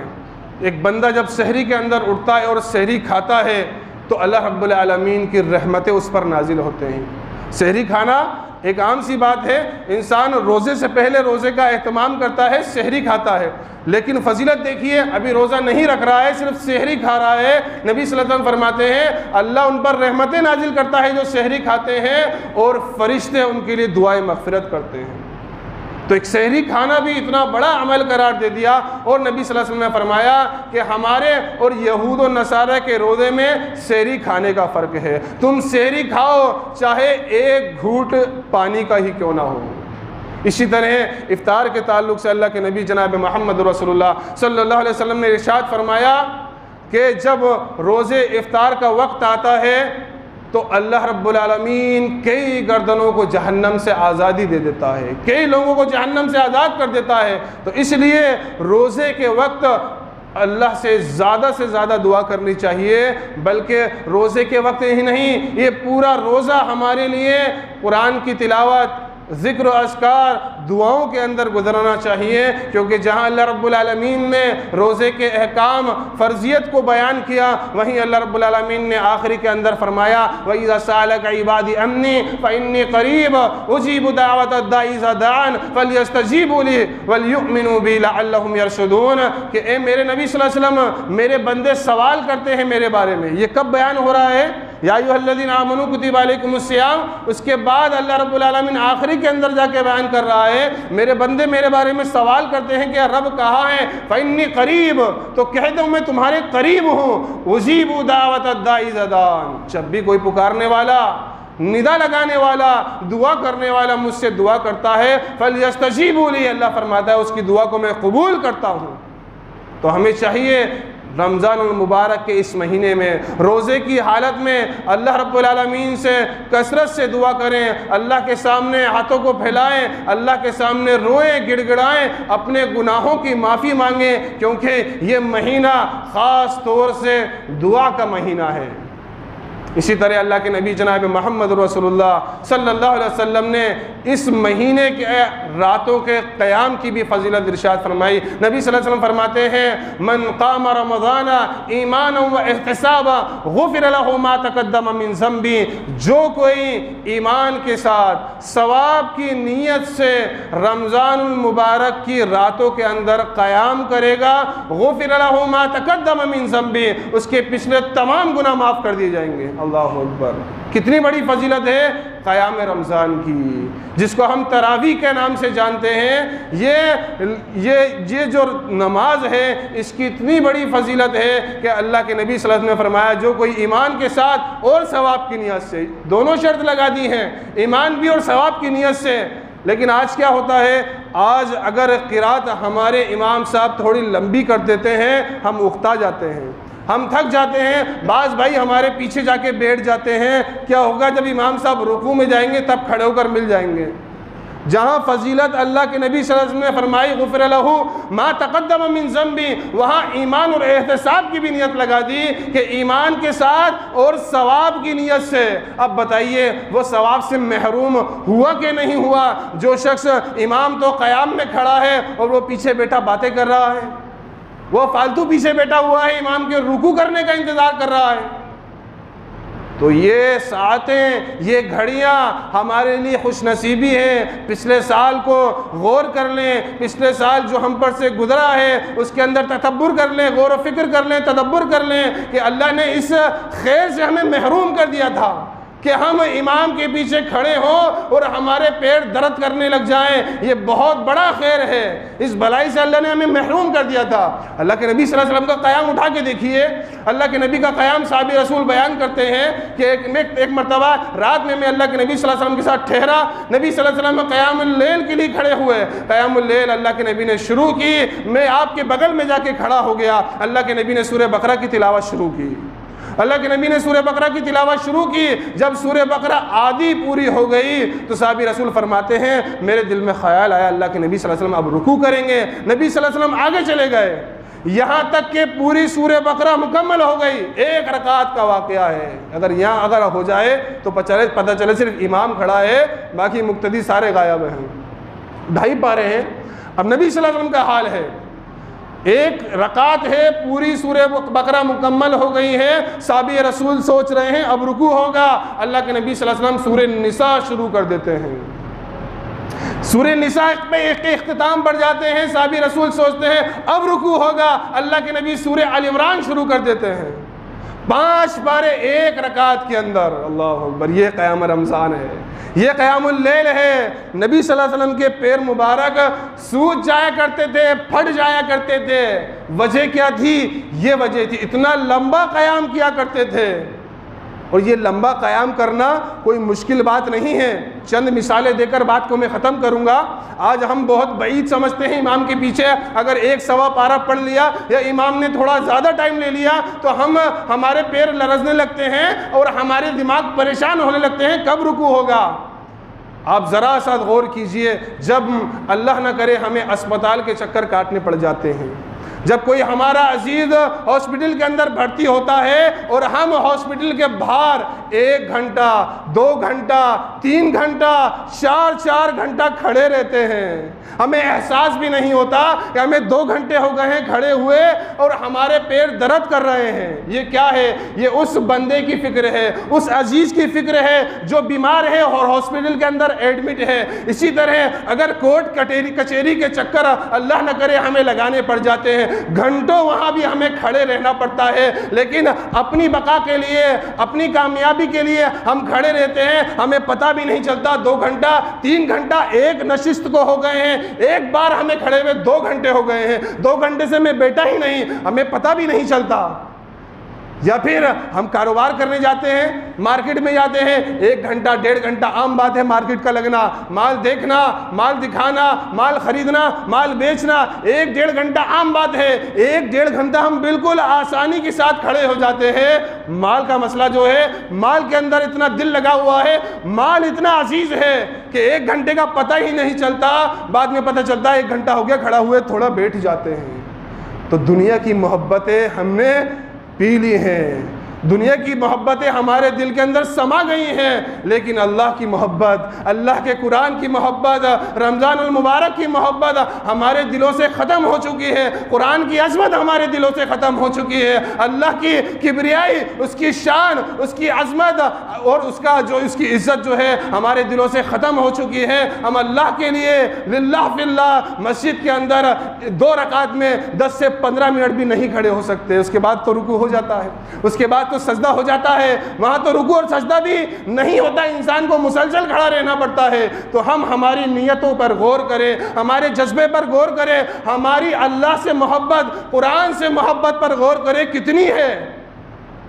एक बंदा जब सहरी के अंदर उठता है और सहरी खाता है तो अल्लाह रब्बुल आलमीन की रहमतें उस पर नाजिल होते हैं। सहरी खाना एक आम सी बात है, इंसान रोज़े से पहले रोज़े का एहतमाम करता है, सहरी खाता है, लेकिन फजीलत देखिए, अभी रोज़ा नहीं रख रहा है, सिर्फ सहरी खा रहा है। नबी सल्लल्लाहु अलैहि वसल्लम फरमाते हैं अल्लाह उन पर रहमतें नाजिल करता है जो सहरी खाते हैं, और फरिश्ते उनके लिए दुआएं मग़फ़िरत करते हैं। तो एक सहरी खाना भी इतना बड़ा अमल करार दे दिया। और नबी सल्लल्लाहु अलैहि वसल्लम ने फरमाया कि हमारे और यहूद और नसारा के रोज़े में सहरी खाने का फ़र्क है। तुम सहरी खाओ चाहे एक घूंट पानी का ही क्यों ना हो। इसी तरह इफ्तार के ताल्लुक़ से अल्लाह के नबी जनाब मोहम्मद रसूलुल्लाह सल्लल्लाहु अलैहि वसल्लम ने इरशाद फरमाया कि जब रोज़े इफ्तार का वक्त आता है तो अल्लाह रब्बुल आलमीन कई गर्दनों को जहन्नम से आज़ादी दे देता है, कई लोगों को जहन्नम से आज़ाद कर देता है। तो इसलिए रोज़े के वक्त अल्लाह से ज़्यादा दुआ करनी चाहिए, बल्कि रोज़े के वक्त ही नहीं, ये पूरा रोज़ा हमारे लिए कुरान की तिलावत, ज़िक्र, अस्कार, दुआओं के अंदर गुजरना चाहिए। क्योंकि जहाँ अल्लाह रब्बुल आलमीन ने रोज़े के अहकाम, फ़र्ज़ियत को बयान किया, वहीं अल्लाह रब्बुल आलमीन ने आखिरी के अंदर फरमाया वइज़ा सअलका इबादी अन्नी फ़इन्नी क़रीब उजीबु दाअवतद दाई इज़ा दअन फ़लयस्तजीबू ली वलयुमिनू बी लअल्लहुम यरशुदून। कि ए मेरे नबी सल्लल्लाहु अलैहि वसल्लम, मेरे बंदे सवाल करते हैं मेरे बारे में। ये कब बयान हो रहा है? या अय्युहल्लज़ीना आमनू कुतिबा अलैकुमुस्सियाम। उसके बाद अल्लाह रब्बुल आलमीन आखिरी के अंदर जाके बयान कर रहा है मेरे बंदे मेरे बारे में सवाल करते हैं कि रब कहाँ है? फ़इन्नी क़रीब, तो कह दो मैं तुम्हारे करीब हूँ। उजीबु दाअवतद दाई इज़ा दअन, जब भी कोई पुकारने वाला, निदा लगाने वाला, दुआ करने वाला मुझसे दुआ करता है, फ़लयस्तजीबू ली, अल्लाह फरमाता है उसकी दुआ को मैं कबूल करता हूँ। तो हमें चाहिए रमज़ानुल मुबारक के इस महीने में रोज़े की हालत में अल्लाह रब्बुल आलमीन से कसरत से दुआ करें, अल्लाह के सामने हाथों को फैलाएं, अल्लाह के सामने रोएं, गिड़गिड़ाएं, अपने गुनाहों की माफ़ी मांगें। क्योंकि ये महीना ख़ास तौर से दुआ का महीना है। इसी तरह अल्लाह के नबी जनाब मोहम्मद रसूलुल्लाह सल्लल्लाहु अलैहि वसल्लम ने इस महीने के रातों के क़याम की भी फ़जीलत इरशाद फरमाई। नबी सल्लल्लाहु अलैहि वसल्लम फरमाते हैं मन क़ाम रमज़ाना ईमानन व इहतिसाबा गुफ़िर लहु मा तक़द्दम मिन ज़म्बी। जो कोई ईमान के साथ सवाब की नीयत से रमज़ानुल मुबारक की रातों के अंदर क़याम करेगा, गुफ़िर लहु मा तक़द्दम मिन ज़म्बी, उसके पिछले तमाम गुनाह माफ़ कर दिए जाएंगे। अल्लाह अकबर। कितनी बड़ी फजीलत है क़याम रमज़ान की, जिसको हम तरावी के नाम से जानते हैं। ये जो नमाज है इसकी इतनी बड़ी फजीलत है कि अल्लाह के नबी सल्लल्लाहु अलैहि वसल्लम ने फरमाया जो कोई ईमान के साथ और सवाब की नीयत से, दोनों शर्त लगा दी हैं, ईमान भी और सवाब की नीयत से। लेकिन आज क्या होता है, आज अगर क़िरात हमारे इमाम साहब थोड़ी लंबी कर देते हैं, हम उकता जाते हैं, हम थक जाते हैं। बाज़ भाई हमारे पीछे जाके बैठ जाते हैं। क्या होगा जब इमाम साहब रुकू में जाएंगे तब खड़े होकर मिल जाएंगे। जहाँ फजीलत अल्लाह के नबी सल्लल्लाहु अलैहि वसल्लम ने फरमाई गुफ़िर लहु मा तक़द्दम मिन ज़म्बी, वहाँ ईमान और एहतिसाब की भी नियत लगा दी कि ईमान के साथ और सवाब की नियत से। अब बताइए वो सवाब से महरूम हुआ कि नहीं हुआ? जो शख्स इमाम तो क़याम में खड़ा है और वो पीछे बैठा बातें कर रहा है, वो फालतू पीछे बैठा हुआ है, इमाम के रुकू करने का इंतज़ार कर रहा है। तो ये सातें, ये घड़ियाँ हमारे लिए खुशनसीबी है। पिछले साल को गौर कर लें, पिछले साल जो हम पर से गुजरा है उसके अंदर तदब्बुर कर लें, गौर व फिक्र कर लें, तदब्बुर कर लें कि अल्लाह ने इस खैर से हमें महरूम कर दिया था कि हम इमाम के पीछे खड़े हों और हमारे पैर दर्द करने लग जाएं। ये बहुत बड़ा खैर है। इस भलाई से अल्लाह ने हमें महरूम कर दिया था। अल्लाह के नबी सल्लल्लाहु अलैहि वसल्लम का क़याम उठा के देखिए। अल्लाह के नबी का क़याम साहबी रसूल बयान करते हैं कि एक मरतबा रात में मैं अल्लाह के नबी सल्लल्लाहु अलैहि वसल्लम के साथ ठहरा। नबी सल्लल्लाहु अलैहि वसल्लम क़यामुल लैल के लिए खड़े हुए। क़यामुल लैल अल्लाह के नबी ने शुरू की, मैं आपके बगल में जाके खड़ा हो गया। अल्लाह के नबी ने सूरह बकरा की तिलावत शुरू की। अल्लाह के नबी ने सूरह बकरा की तिलावत शुरू की। जब सूरह बकरा आधी पूरी हो गई तो साहबी रसूल फरमाते हैं मेरे दिल में ख्याल आया अल्लाह के नबी सल्लल्लाहु अलैहि वसल्लम अब रुकू करेंगे। नबी सल्लल्लाहु अलैहि वसल्लम आगे चले गए, यहाँ तक कि पूरी सूरह बकरा मुकम्मल हो गई। एक रकात का वाक़या है। अगर हो जाए तो पता चले सिर्फ इमाम खड़ा है, बाकी मुक्तदी सारे गायब हैं, 2.5 पारे हैं। अब नबी सल्लल्लाहु अलैहि वसल्लम का हाल है, एक रकात है, पूरी सूरह बकरा मुकम्मल हो गई है। साहबी रसूल सोच रहे हैं अब रुकू होगा। अल्लाह के नबी सल्लल्लाहु अलैहि वसल्लम सूरह निसा शुरू कर देते हैं। सूरह निसा पे एक इख्तिताम पर जाते हैं। साहबी रसूल सोचते हैं अब रुकू होगा। अल्लाह के नबी सूरह आल इमरान शुरू कर देते हैं। 5 पारे एक रकात के अंदर। अल्लाह अकबर, ये क़याम रमज़ान है, ये क़यामुल लैल है। नबी सल्लल्लाहु अलैहि वसल्लम के पैर मुबारक सूज जाया करते थे, फट जाया करते थे। वजह क्या थी? ये वजह थी, इतना लंबा क़याम किया करते थे। और ये लंबा क़याम करना कोई मुश्किल बात नहीं है। चंद मिसालें देकर बात को मैं ख़त्म करूँगा। आज हम बहुत बईद समझते हैं इमाम के पीछे अगर 1 सवा पारा पढ़ लिया या इमाम ने थोड़ा ज़्यादा टाइम ले लिया तो हमारे पैर लरजने लगते हैं और हमारे दिमाग परेशान होने लगते हैं, कब रुकू होगा। आप ज़रा सा गौर कीजिए, जब अल्लाह न करे हमें अस्पताल के चक्कर काटने पड़ जाते हैं, जब कोई हमारा अजीज हॉस्पिटल के अंदर भर्ती होता है और हम हॉस्पिटल के बाहर 1 घंटा, 2 घंटा, 3 घंटा, 4 घंटा खड़े रहते हैं, हमें एहसास भी नहीं होता कि हमें 2 घंटे हो गए हैं खड़े हुए और हमारे पैर दर्द कर रहे हैं। ये क्या है? ये उस बंदे की फिक्र है, उस अजीज की फिक्र है जो बीमार है और हॉस्पिटल के अंदर एडमिट है। इसी तरह अगर कोर्ट कचहरी के चक्कर अल्लाह न करे हमें लगाने पड़ जाते हैं, घंटों वहां भी हमें खड़े रहना पड़ता है, लेकिन अपनी बका के लिए, अपनी कामयाबी के लिए हम खड़े रहते हैं, हमें पता भी नहीं चलता 2 घंटा, 3 घंटा एक नशिस्त को हो गए हैं, एक बार हमें खड़े हुए 2 घंटे हो गए हैं, 2 घंटे से मैं बैठा ही नहीं, हमें पता भी नहीं चलता। या फिर हम कारोबार करने जाते हैं, मार्केट में जाते हैं, 1 घंटा 1.5 घंटा आम बात है मार्केट का लगना, माल देखना, माल दिखाना, माल खरीदना, माल बेचना, 1-1.5 घंटा आम बात है। 1-1.5 घंटा हम बिल्कुल आसानी के साथ खड़े हो जाते हैं। माल का मसला जो है, माल के अंदर इतना दिल लगा हुआ है, माल इतना अजीज है कि 1 घंटे का पता ही नहीं चलता, बाद में पता चलता है 1 घंटा हो गया, खड़ा हुए थोड़ा बैठ जाते हैं। तो दुनिया की मोहब्बतें हमने पी ली हैं, दुनिया की मोहब्बतें हमारे दिल के अंदर समा गई हैं, लेकिन अल्लाह की मोहब्बत, अल्लाह के कुरान की मोहब्बत, रमज़ानुल मुबारक की मोहब्बत हमारे दिलों से ख़त्म हो चुकी है। कुरान की अज़मत हमारे दिलों से ख़त्म हो चुकी है। अल्लाह की किबरियाई, उसकी शान, उसकी अज़मत और उसकी इज़्ज़त जो है हमारे दिलों से ख़त्म हो चुकी है। हम अल्लाह के लिए लिल्लाह फिल्लाह मस्जिद के अंदर 2 रकात में 10 से 15 मिनट भी नहीं खड़े हो सकते। उसके बाद तो रुकू हो जाता है, उसके बाद तो सजदा हो जाता है, वहां तो रुकू और सजदा भी नहीं होता, इंसान को मुसलसल खड़ा रहना पड़ता है। तो हम हमारी नियतों पर गौर करें, हमारे जज्बे पर गौर करें, हमारी अल्लाह से मोहब्बत, कुरान से मोहब्बत पर गौर करें कितनी है,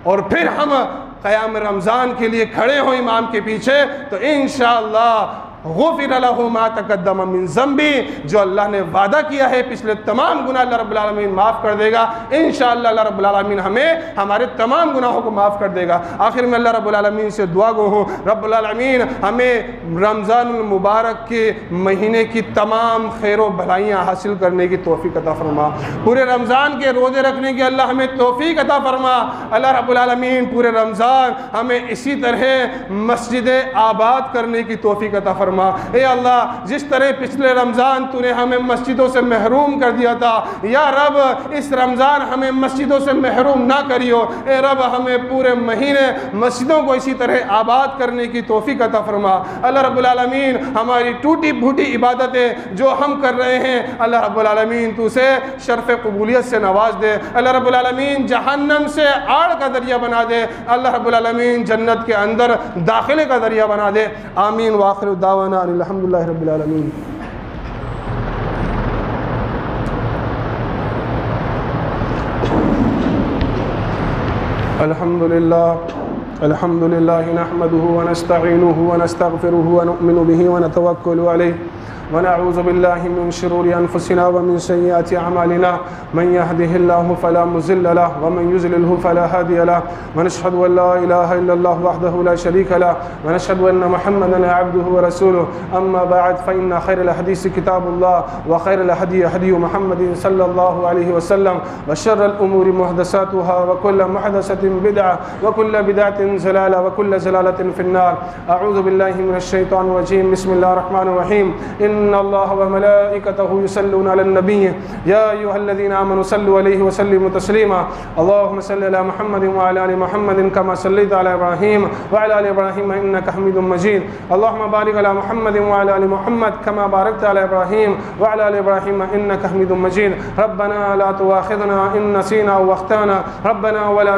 और फिर हम क़याम रमज़ान के लिए खड़े हों इमाम के पीछे, तो इंशाअल्लाह गुफ़िर लहु मा तक़द्दम मिन ज़ंबी, जो अल्लाह ने वादा किया है पिछले तमाम गुनाह अल्लाह रब्बुल आलमीन माफ़ कर देगा। इंशाअल्लाह अल्लाह रब्बुल आलमीन हमें हमारे तमाम गुनाहों को माफ़ कर देगा। आखिर में अल्लाह रब्बुल आलमीन से दुआ गो हूँ, रब्बुल आलमीन हमें रमज़ानुल मुबारक के महीने की तमाम खैर व भलाइयाँ हासिल करने की तौफ़ीक़ अता फ़रमा। पूरे रमज़ान के रोज़े रखने की अल्लाह हमें तौफ़ीक़ अता फ़रमा। अल्लाह रब्बुल आलमीन पूरे रमज़ान हमें इसी तरह मस्जिदें आबाद करने की तौफ़ीक़ अता फ़रमा। ए अल्लाह, जिस तरह पिछले रमज़ान तूने हमें मस्जिदों से महरूम कर दिया था, या रब इस रमज़ान हमें मस्जिदों से महरूम ना करियो। ए रब, हमें पूरे महीने मस्जिदों को इसी तरह आबाद करने की तौफ़ीक़ अता फ़रमा। अल्लाह रब्बुल आलमीन हमारी टूटी फूटी इबादतें जो हम कर रहे हैं, अल्लाह रब्बुल आलमीन तू उसे शर्फ़ क़बूलियत से नवाज दे। अल्लाह रब्बुल आलमीन जहन्नम से आड़ का दरिया बना दे। अल्लाह रब्बुल आलमीन जन्नत के अंदर दाखिले का दरिया बना दे। आमीन व आखिर दावाना अल्हम्दुलिल्लाहि रब्बिल आलमीन। अल्हम्दुलिल्लाह नहमदुहु व नस्तईनुहु व नस्तगफिरुहु व नु'मिनु बिही व नतवक्कलु अलैहि व नऊज़ु बिल्लाहि मिन शुरूरि अनफुसिना व मिन सय्यिआति अमालिना मन यहदिहिल्लाहु फला मुज़िल्ल लहु व मन युज़लिल्हु फला हादिय लहु व नशहदु अन ला इलाहा इल्लल्लाहु वहदहु ला शरीका लहु व नशहदु अन्न मुहम्मदन अब्दुहु व रसूलुहु अम्मा बअद फ़इन्न खैरल हदीस किताबुल्लाह व खैरल हदी हदी मुहम्मदिन सल्लल्लाहु अलैहि वसल्लम व शर्रल उमूरि मुहदसातुहा व कुल्लु मुहदसतिन बिदअ व कुल्लु बिदअतिन ज़लाला व कुल्लु ज़लालतिन फ़िन्नार। अऊज़ु बिल्लाहि मिनश शैतानिर रजीम। बिस्मिल्लाहिर रहमानिर रहीम। इन्नल्लाह व मलाइकतहु युसल्लूना अलन नबी या अय्युहल्लज़ीना आमनु सल्लु अलैहि व सल्लिमु तस्लीमा अल्लाहुम्मा सल्लि अला मुहम्मदिन व अला आलि मुहम्मदिन कमा सल्लैता अला इब्राहीम व अला आलि इब्राहीम इन्नका हमीदुम मजीद अल्लाहुम्मा बारिक अला मुहम्मदिन व अला आलि मुहम्मद कमा बारकता अला इब्राहीम व अला आलि इब्राहीम इन्नका हमीदुम मजीद रब्बना ला तुआखिज़ना इन नसीना अव अख्ताना रब्बना व ला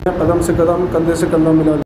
कदम से कदम कंधे से कंधा मिला